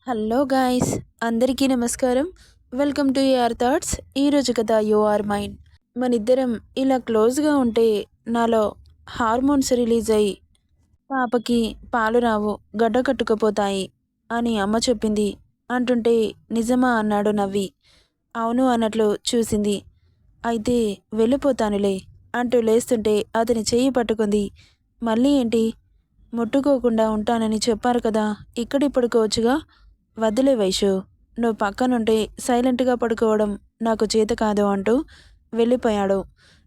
Hello guys, అందరికీ నమస్కారం. Welcome to your thoughts. ఈరోజు కథ యు ఆర్ మైండ్. మనిద్దరం ఇలా క్లోజ్గా ఉంటే నాలో హార్మోన్స్ రిలీజ్ అయ్యి పాపకి పాలు రావు, గడ్డ కట్టుకుపోతాయి అని అమ్మ చెప్పింది అంటుంటే నిజమా అన్నాడు నవ్వి. అవును అన్నట్లు చూసింది. అయితే వెళ్ళిపోతానులే అంటూ లేస్తుంటే అతని చెయ్యి పట్టుకుంది. మళ్ళీ ఏంటి? ముట్టుకోకుండా ఉంటానని చెప్పారు కదా, ఇక్కడి పడుకోవచ్చుగా. వద్దులే వైషు, నువ్వు పక్కనుంటే సైలెంట్గా పడుకోవడం నాకు చేత కాదు అంటూ వెళ్ళిపోయాడు.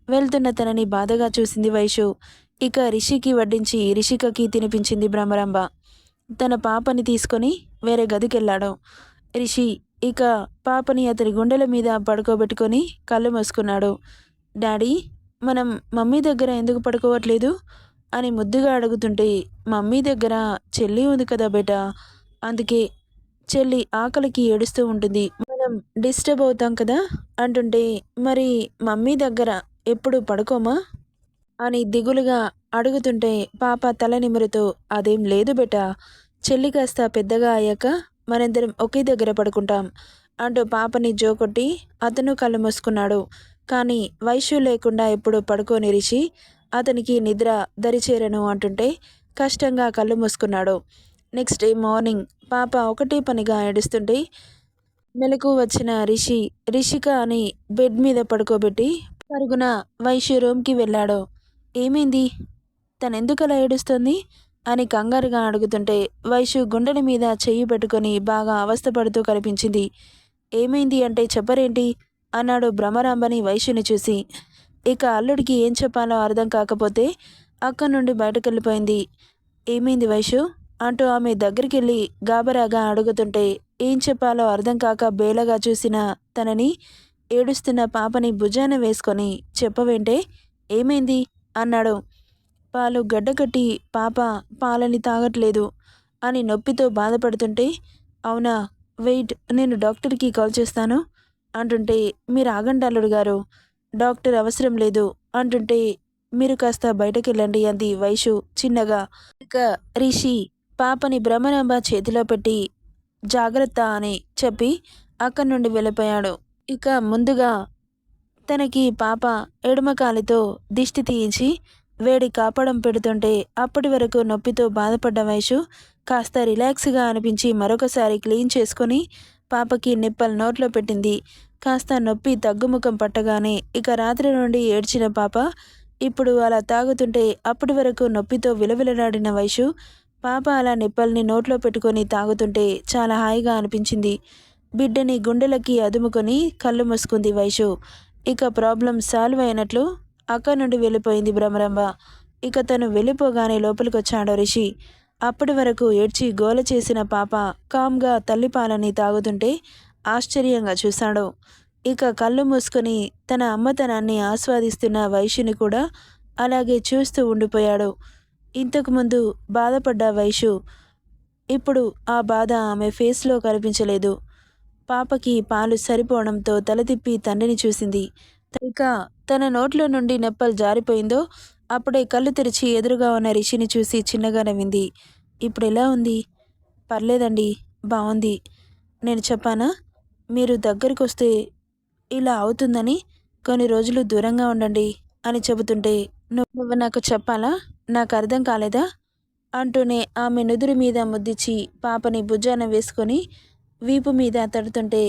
వెళ్తున్న తనని బాధగా చూసింది వైషు. ఇక రిషికి వడ్డించి రిషికకి తినిపించింది భ్రమరాంబ. తన పాపని తీసుకొని వేరే గదికెళ్ళాడు రిషి. ఇక పాపని అతని గుండెల మీద పడుకోబెట్టుకొని కళ్ళు మూసుకున్నాడు. డాడీ, మనం మమ్మీ దగ్గర ఎందుకు పడుకోవట్లేదు అని ముద్దుగా అడుగుతుంటే, మమ్మీ దగ్గర చెల్లి ఉంది కదా బేటా, అందుకే. చెల్లి ఆకలికి ఏడుస్తూ ఉంటుంది, మనం డిస్టర్బ్ అవుతాం కదా అంటుంటే, మరి మమ్మీ దగ్గర ఎప్పుడు పడుకోమా అని దిగులుగా అడుగుతుంటే పాప తల నిమురుతూ, అదేం లేదు బేటా, చెల్లి కాస్త పెద్దగా అయ్యాక మనందరం ఒకే దగ్గర పడుకుంటాం అంటూ పాపని జోకొట్టి అతను కళ్ళు మూసుకున్నాడు. కానీ వైశ్యు లేకుండా ఎప్పుడు పడుకోని రిషి అతనికి నిద్ర దరిచేరను అంటుంటే కష్టంగా కళ్ళు మూసుకున్నాడు. నెక్స్ట్ డే మార్నింగ్ పాప ఒకటే పనిగా ఏడుస్తుంటే మెలకు వచ్చిన రిషిక అని బెడ్ మీద పడుకోబెట్టి పరుగున వైశ్య రూమ్కి వెళ్ళాడు. ఏమైంది, తనెందుకు అలా ఏడుస్తుంది అని కంగారుగా అడుగుతుంటే వైశ్యు గుండెల మీద చెయ్యి పెట్టుకొని బాగా అవస్థపడుతూ కనిపించింది. ఏమైంది అంటే చెప్పరేంటి అన్నాడు భ్రమరాంబని వైశ్యుని చూసి. ఇక అల్లుడికి ఏం చెప్పాలో అర్థం కాకపోతే అక్కడి నుండి బయటకెళ్ళిపోయింది. ఏమైంది వైశ్యు అంటూ ఆమె దగ్గరికి వెళ్ళి గాబరాగా అడుగుతుంటే ఏం చెప్పాలో అర్థం కాక బేలగా చూసిన తనని ఏడుస్తున్న పాపని భుజాన వేసుకొని, చెప్పవేంటే, ఏమైంది అన్నాడు. పాలు గడ్డకట్టి పాప పాలని తాగట్లేదు అని నొప్పితో బాధపడుతుంటే, అవునా, వెయిట్, నేను డాక్టర్కి కాల్ చేస్తాను అంటుంటే, మీరు ఆగండి అల్లుడు గారు, డాక్టర్ అవసరం లేదు అంటుంటే, మీరు కాస్త బయటకెళ్ళండి అంది వైషు చిన్నగా. ఇక రిషి పాపని భ్రమరాంబ చేతిలో పెట్టి జాగ్రత్త అని చెప్పి అక్కడి నుండి వెళ్ళిపోయాడు. ఇక ముందుగా తనకి పాప ఎడమకాలితో దిష్టి తీయించి వేడి కాపడం పెడుతుంటే అప్పటి వరకు నొప్పితో బాధపడ్డ వైషు కాస్త రిలాక్స్గా అనిపించి మరొకసారి క్లీన్ చేసుకొని పాపకి నిప్పలు నోట్లో పెట్టింది. కాస్త నొప్పి తగ్గుముఖం పట్టగానే ఇక రాత్రి నుండి ఏడ్చిన పాప ఇప్పుడు అలా తాగుతుంటే అప్పటి వరకు నొప్పితో విలవిలలాడిన వైషు పాప అలా నిప్పల్ని నోట్లో పెట్టుకొని తాగుతుంటే చాలా హాయిగా అనిపించింది. బిడ్డని గుండెలకి అదుముకొని కళ్ళు మూసుకుంది వైషు. ఇక ప్రాబ్లం సాల్వ్ అయినట్లు అక్కడి నుండి వెళ్ళిపోయింది భ్రమరాంబ. ఇక తను వెళ్ళిపోగానే లోపలికొచ్చాడు రిషి. అప్పటి వరకు ఏడ్చి గోల చేసిన పాప కామ్గా తల్లిపాలని తాగుతుంటే ఆశ్చర్యంగా చూశాడు. ఇక కళ్ళు మూసుకొని తన అమ్మతనాన్ని ఆస్వాదిస్తున్న వైశ్యుని కూడా అలాగే చూస్తూ ఉండిపోయాడు. ఇంతకుముందు బాధపడ్డ వైషు ఇప్పుడు ఆ బాధ ఆమె ఫేస్లో కనిపించలేదు. పాపకి పాలు సరిపోవడంతో తల తిప్పి తండ్రిని చూసింది. ఇక తన నోట్లో నుండి నెప్పలు జారిపోయిందో అప్పుడే కళ్ళు తెరిచి ఎదురుగా ఉన్న రిషిని చూసి చిన్నగా నవ్వింది. ఇప్పుడు ఎలా ఉంది? పర్లేదండి, బాగుంది. నేను చెప్పానా మీరు దగ్గరికి వస్తే ఇలా అవుతుందని, కొన్ని రోజులు దూరంగా ఉండండి అని చెబుతుంటే, నువ్వు నాకు చెప్పాలా, నాకు అర్థం కాలేదా అంటూనే ఆమె నుదురు మీద ముద్దిచ్చి పాపని భుజాన వేసుకొని వీపు మీద తడుతుంటే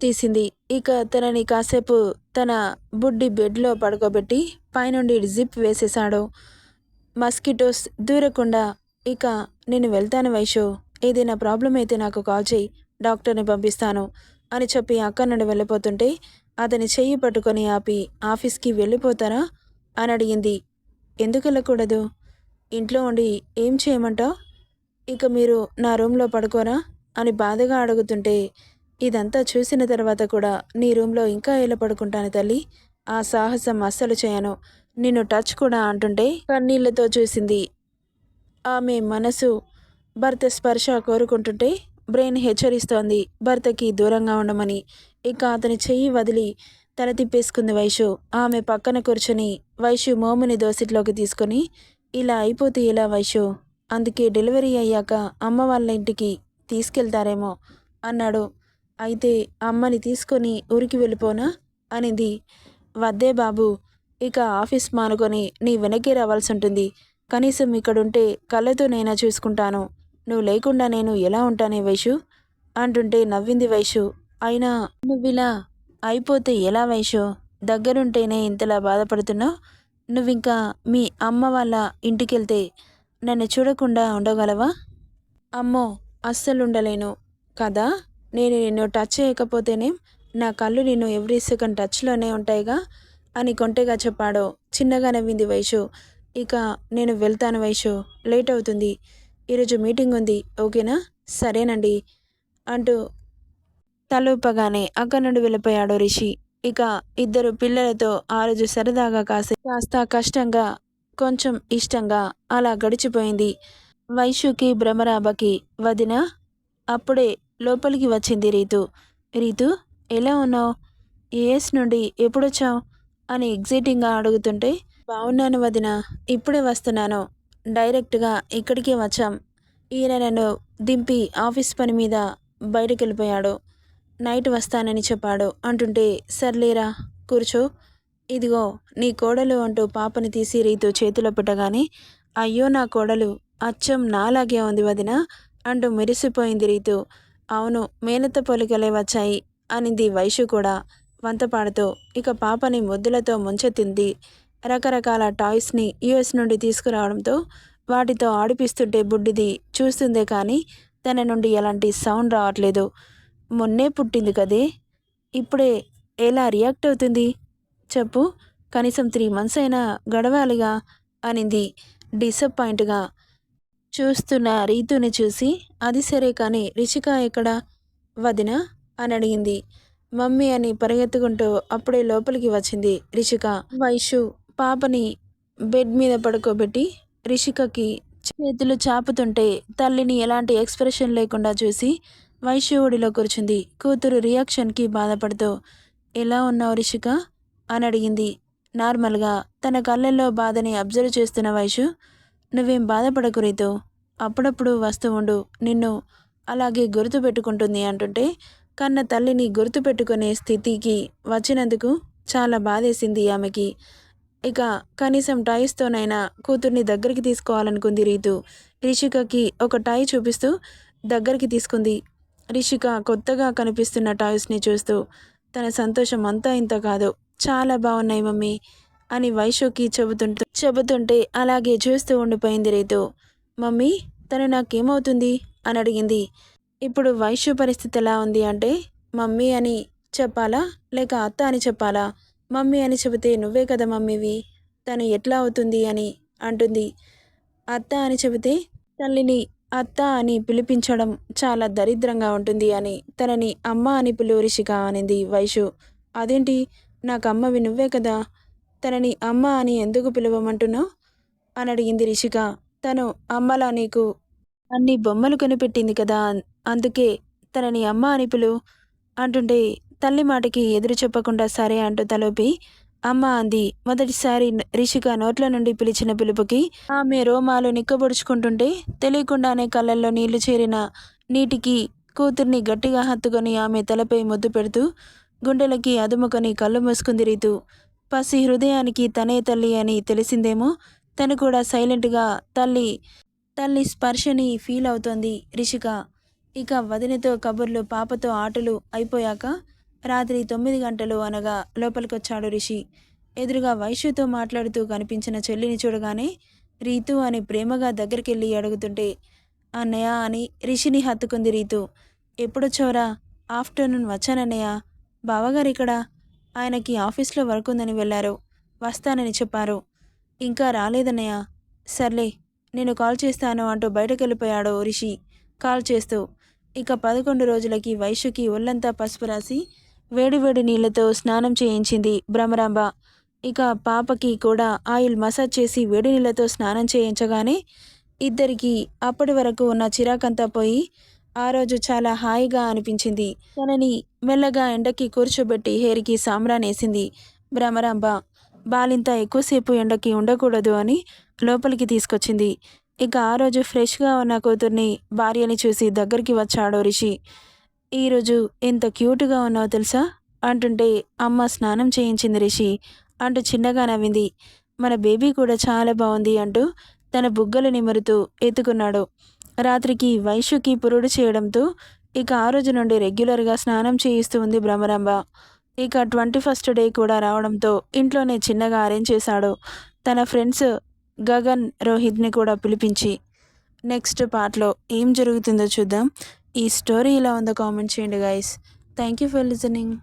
తీసింది. ఇక తనని కాసేపు తన బుడ్డి బెడ్లో పడుకోబెట్టి పైనుండి జిప్ వేసేశాడు. మస్కిటోస్ దూరకుండా. ఇక నేను వెళ్తాను వైషు, ఏదైనా ప్రాబ్లం అయితే నాకు కాల్ చేయి, డాక్టర్ని పంపిస్తాను అని చెప్పి అక్కడి నుండి వెళ్ళిపోతుంటే అతని చెయ్యి పట్టుకొని ఆపి, ఆఫీస్కి వెళ్ళిపోతారా అని అడిగింది. ఎందుకు వెళ్ళకూడదు, ఇంట్లో ఉండి ఏం చేయమంటావు, ఇక మీరు నా రూమ్లో పడుకోరా అని బాధగా అడుగుతుంటే, ఇదంతా చూసిన తర్వాత కూడా నీ రూమ్లో ఇంకా ఎలా పడుకుంటాను తల్లి, ఆ సాహసం అస్సలు చేయను, నిన్ను టచ్ కూడా అంటుంటే కన్నీళ్లతో చూసింది. ఆమె మనసు భర్త స్పర్శ కోరుకుంటుంటే బ్రెయిన్ హెచ్చరిస్తోంది భర్తకి దూరంగా ఉండమని. ఇక అతని చెయ్యి వదిలి తల తిప్పేసుకుంది వైషు. ఆమె పక్కన కూర్చొని వైషు మోముని దోసిట్లోకి తీసుకొని, ఇలా అయిపోతే ఎలా వైషు, అందుకే డెలివరీ అయ్యాక అమ్మ వాళ్ళ ఇంటికి తీసుకెళ్తారేమో అన్నాడు. అయితే అమ్మని తీసుకొని ఊరికి వెళ్ళిపోనా అనింది. వద్దే బాబు, ఇక ఆఫీస్ మానుకొని నీ వెనక్కి రావాల్సి ఉంటుంది. కనీసం ఇక్కడుంటే కళ్ళతో నైనా చూసుకుంటాను. నువ్వు లేకుండా నేను ఎలా ఉంటానే వైషు అంటుంటే నవ్వింది వైషు. అయినా నువ్విలా అయిపోతే ఎలా వైషు? దగ్గరుంటేనే ఇంతలా బాధపడుతున్నావు. నువ్వింకా మీ అమ్మ వాళ్ళ ఇంటికెళ్తే నన్ను చూడకుండా ఉండగలవా? అమ్మో, అస్సలుండలేను కదా. నేను నిన్ను టచ్ చేయకపోతేనేం, నా కళ్ళు నిన్ను ఎవ్రీ సెకండ్ టచ్లోనే ఉంటాయిగా అని కొంటెగా చెప్పాడు. చిన్నగా నవ్వింది వైషు. ఇక నేను వెళ్తాను వైషు, లేట్ అవుతుంది. ఈరోజు మీటింగ్ ఉంది, ఓకేనా? సరేనండి అంటూ తలూపగానే అక్కడి నుండి వెళ్ళిపోయాడు రిషి. ఇక ఇద్దరు పిల్లలతో ఆ రోజు సరదాగా కాస్త కష్టంగా, కొంచెం ఇష్టంగా అలా గడిచిపోయింది. వైషుకి భ్రమరాంబకి. వదినా అప్పుడే లోపలికి వచ్చింది రీతు. రీతు, ఎలా ఉన్నావు? యుఎస్ నుండి ఎప్పుడొచ్చావు అని ఎగ్జైటింగ్గా అడుగుతుంటే, బాగున్నాను వదినా, ఇప్పుడే వస్తున్నాను. డైరెక్ట్గా ఇక్కడికే వచ్చాం. ఈయన నన్ను దింపి ఆఫీస్ పని మీద బయటకెళ్ళిపోయాడు. నైట్ వస్తానని చెప్పాడు అంటుంటే, సర్లేరా కూర్చో, ఇదిగో నీ కోడలు అంటూ పాపని తీసి రీతు చేతిలో పెట్టగానే, అయ్యో నా కోడలు అచ్చం నాలాగే ఉంది వదినా అంటూ మెరిసిపోయింది రీతు. అవును, మేనత్త పోలికలే వచ్చాయి అనింది వైషు కూడా వంతపాడుతూ. ఇక పాపని ముద్దులతో ముంచెత్తింది. రకరకాల టాయ్స్ని యుఎస్ నుండి తీసుకురావడంతో వాటితో ఆడిపిస్తుంటే బుడ్డిది చూస్తుందే కానీ తన నుండి ఎలాంటి సౌండ్ రావట్లేదు. మొన్నే పుట్టింది కదే, ఇప్పుడే ఎలా రియాక్ట్ అవుతుంది చెప్పు? కనీసం 3 months అయినా గడవాలిగా అనింది డిసప్పాయింట్గా చూస్తున్న రీతుని చూసి. అది సరే కానీ రిషిక ఎక్కడా వదినా అని అడిగింది. మమ్మీ అని పరిగెత్తుకుంటూ అప్పుడే లోపలికి వచ్చింది రిషిక. వైషు పాపని బెడ్ మీద పడుకోబెట్టి రిషికకి చేతులు చాపుతుంటే తల్లిని ఎలాంటి ఎక్స్ప్రెషన్ లేకుండా చూసి వైషు ఒడిలో కూర్చుంది. కూతురు రియాక్షన్కి బాధపడుతూ, ఎలా ఉన్నావు రిషిక అని అడిగింది నార్మల్గా. తన కళ్ళల్లో బాధని అబ్జర్వ్ చేస్తున్న వైషు, నువ్వేం బాధపడకు రీతు, అప్పుడప్పుడు వస్తూ ఉండు, నిన్ను అలాగే గుర్తు పెట్టుకుంటుంది అంటుంటే, కన్న తల్లిని గుర్తు పెట్టుకునే స్థితికి వచ్చినందుకు చాలా బాధేసింది ఆమెకి. ఇక కనీసం టాయ్స్తోనైనా కూతుర్ని దగ్గరికి తీసుకోవాలనుకుంది రీతు. రిషికకి ఒక టాయ్ చూపిస్తూ దగ్గరికి తీసుకుంది. రిషిక కొత్తగా కనిపిస్తున్న టాయ్స్ని చూస్తూ తన సంతోషం అంతా ఇంత కాదు, చాలా బాగున్నాయి మమ్మీ అని వైషుకి చెబుతుంటే అలాగే చూస్తూ ఉండిపోయింది రీతు. మమ్మీ, తను నాకేమవుతుంది అని అడిగింది. ఇప్పుడు వైషు పరిస్థితి ఎలా ఉంది అంటే, మమ్మీ అని చెప్పాలా లేక అత్త అని చెప్పాలా? మమ్మీ అని చెబితే నువ్వే కదా మమ్మీవి, తను ఎట్లా అవుతుంది అని అంటుంది. అత్త అని చెబితే తల్లిని అత్త అని పిలిపించడం చాలా దరిద్రంగా ఉంటుంది అని తనని అమ్మ అని పిలువు రిషిక అనింది వైషు. అదేంటి, నాకు అమ్మవి నువ్వే కదా, తనని అమ్మ అని ఎందుకు పిలవమంటున్నావు అని అడిగింది రిషిక. తను అమ్మలా నీకు అన్ని బొమ్మలు కొనిపెట్టింది కదా, అందుకే తనని అమ్మ అని పిలువు అంటుంటే తల్లి మాటకి ఎదురు చెప్పకుండా సరే అంటూ తలోపి అమ్మ అంది. మొదటిసారి రిషిక నోట్ల నుండి పిలిచిన పిలుపుకి ఆమె రోమాలు నిక్కబొడుచుకుంటుంటే తెలియకుండానే కళ్ళల్లో నీళ్లు చేరిన నీటికి కూతుర్ని గట్టిగా హత్తుకొని ఆమె తలపై ముద్దు పెడుతూ గుండెలకి అదుముకొని కళ్ళు మూసుకుంది రీతు. పసి హృదయానికి తనే తల్లి అని తెలిసిందేమో, తను కూడా సైలెంట్గా తల్లి స్పర్శని ఫీల్ అవుతోంది రిషిక. ఇక వదినతో కబుర్లు, పాపతో ఆటలు అయిపోయాక రాత్రి 9 గంటలు అనగా లోపలికొచ్చాడు రిషి. ఎదురుగా వైషుతో మాట్లాడుతూ కనిపించిన చెల్లిని చూడగానే రీతు అని ప్రేమగా దగ్గరికెళ్ళి అడుగుతుంటే, అన్నయ్య అని రిషిని హత్తుకుంది రీతు. ఎప్పుడొచ్చావురా? ఆఫ్టర్నూన్ వచ్చానన్నయ్య. బావగారు ఇక్కడ? ఆయనకి ఆఫీస్లో వర్క్ ఉందని వెళ్ళారు, వస్తానని చెప్పారు. ఇంకా రాలేదన్నయ్య. సర్లే, నేను కాల్ చేస్తాను అంటూ బయటకెళ్ళిపోయాడు రిషి కాల్ చేస్తూ. ఇక 11 రోజులకి వైషుకి ఒళ్ళంతా పసుపు రాసి వేడివేడి నీళ్లతో స్నానం చేయించింది భ్రమరాంబ. ఇక పాపకి కూడా ఆయిల్ మసాజ్ చేసి వేడి నీళ్లతో స్నానం చేయించగానే ఇద్దరికి అప్పటి వరకు ఉన్న చిరాకంతా పోయి ఆ రోజు చాలా హాయిగా అనిపించింది. తనని మెల్లగా ఎండకి కూర్చోబెట్టి హేరికి సాంబ్రానేసింది భ్రమరాంబ. బాలింత ఎక్కువసేపు ఎండకి ఉండకూడదు అని లోపలికి తీసుకొచ్చింది. ఇక ఆ రోజు ఫ్రెష్గా ఉన్న కూతుర్ని భార్యని చూసి దగ్గరికి వచ్చాడు రిషి. ఈరోజు ఎంత క్యూట్గా ఉన్నావు తెలుసా అంటుంటే, అమ్మ స్నానం చేయించింది రిషి అంటూ చిన్నగా నవ్వింది. మన బేబీ కూడా చాలా బాగుంది అంటూ తన బుగ్గలు నిమురుతూ ఎత్తుకున్నాడు. రాత్రికి వైశ్యుకి పురుడు చేయడంతో ఇక ఆ రోజు నుండి రెగ్యులర్గా స్నానం చేయిస్తూ ఉంది భ్రమరాంబ. ఇక 21st డే కూడా రావడంతో ఇంట్లోనే చిన్నగా అరేంజ్ చేశాడు. తన ఫ్రెండ్స్ గగన్, రోహిత్ని కూడా పిలిపించి. నెక్స్ట్ పార్ట్లో ఏం జరుగుతుందో చూద్దాం. ఈ స్టోరీ ఇలా ఉందో కామెంట్ చేయండి guys. Thank you for listening.